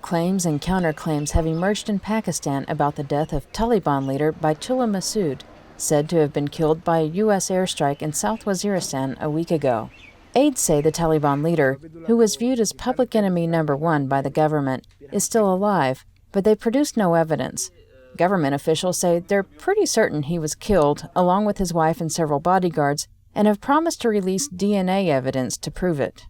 Claims and counterclaims have emerged in Pakistan about the death of Taliban leader Baitullah Masood, said to have been killed by a U.S. airstrike in South Waziristan a week ago. Aides say the Taliban leader, who was viewed as public enemy number one by the government, is still alive, but they produced no evidence. Government officials say they're pretty certain he was killed, along with his wife and several bodyguards, and have promised to release DNA evidence to prove it.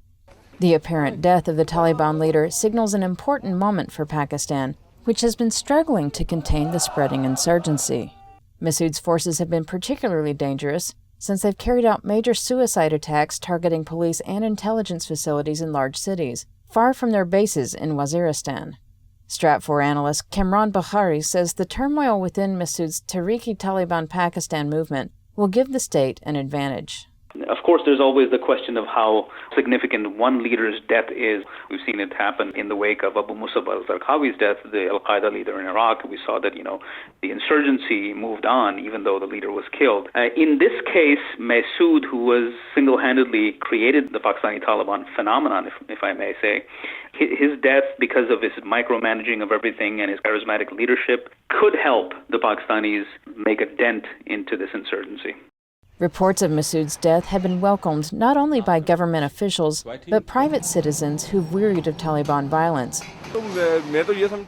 The apparent death of the Taliban leader signals an important moment for Pakistan, which has been struggling to contain the spreading insurgency. Masood's forces have been particularly dangerous since they've carried out major suicide attacks targeting police and intelligence facilities in large cities, far from their bases in Waziristan. Stratfor analyst Kamran Bukhari says the turmoil within Masood's Tehrik-i-Taliban Pakistan movement will give the state an advantage. Of course, there's always the question of how significant one leader's death is. We've seen it happen in the wake of Abu Musab al-Zarqawi's death, the al-Qaeda leader in Iraq. We saw that, the insurgency moved on even though the leader was killed. In this case, Masood, who was single-handedly created the Pakistani Taliban phenomenon, if I may say, his death, because of his micromanaging of everything and his charismatic leadership, could help the Pakistanis make a dent into this insurgency. Reports of Masood's death have been welcomed not only by government officials, but private citizens who've wearied of Taliban violence.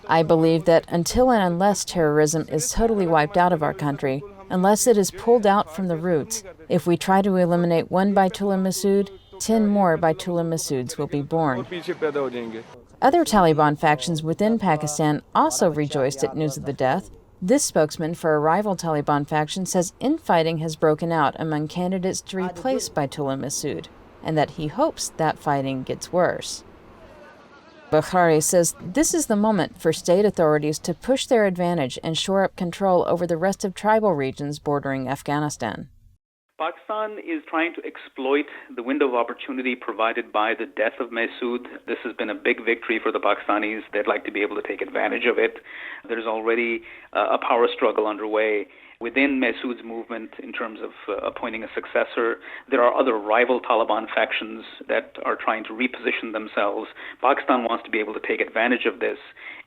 I believe that until and unless terrorism is totally wiped out of our country, unless it is pulled out from the roots, if we try to eliminate one Baitullah Masood, 10 more Baitullah Masoods will be born. Other Taliban factions within Pakistan also rejoiced at news of the death. This spokesman for a rival Taliban faction says infighting has broken out among candidates to replace Baitullah Masood, and that he hopes that fighting gets worse. Bukhari says this is the moment for state authorities to push their advantage and shore up control over the rest of tribal regions bordering Afghanistan. Pakistan is trying to exploit the window of opportunity provided by the death of Masood. This has been a big victory for the Pakistanis. They'd like to be able to take advantage of it. There's already a power struggle underway within Masood's movement in terms of appointing a successor. There are other rival Taliban factions that are trying to reposition themselves. Pakistan wants to be able to take advantage of this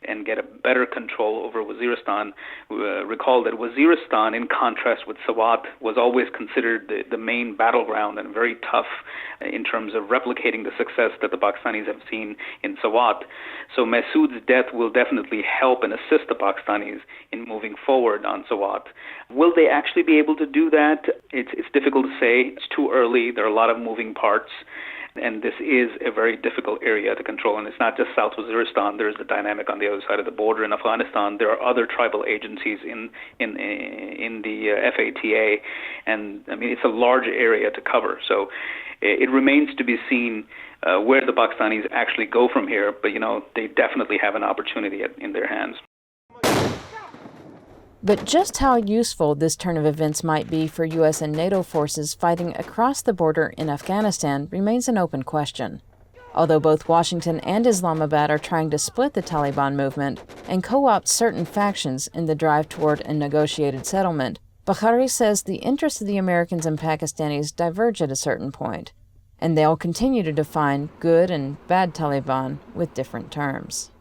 and get a better control over Waziristan. Recall that Waziristan, in contrast with Swat, was always considered the main battleground and very tough in terms of replicating the success that the Pakistanis have seen in Swat. So Masood's death will definitely help and assist the Pakistanis in moving forward on Swat. Will they actually be able to do that? It's difficult to say. It's too early. There are a lot of moving parts. And this is a very difficult area to control. And it's not just South Waziristan. There's the dynamic on the other side of the border in Afghanistan. There are other tribal agencies in the FATA. And, it's a large area to cover. So it remains to be seen where the Pakistanis actually go from here. But, they definitely have an opportunity in their hands. But just how useful this turn of events might be for U.S. and NATO forces fighting across the border in Afghanistan remains an open question. Although both Washington and Islamabad are trying to split the Taliban movement and co-opt certain factions in the drive toward a negotiated settlement, Bukhari says the interests of the Americans and Pakistanis diverge at a certain point, and they'll continue to define good and bad Taliban with different terms.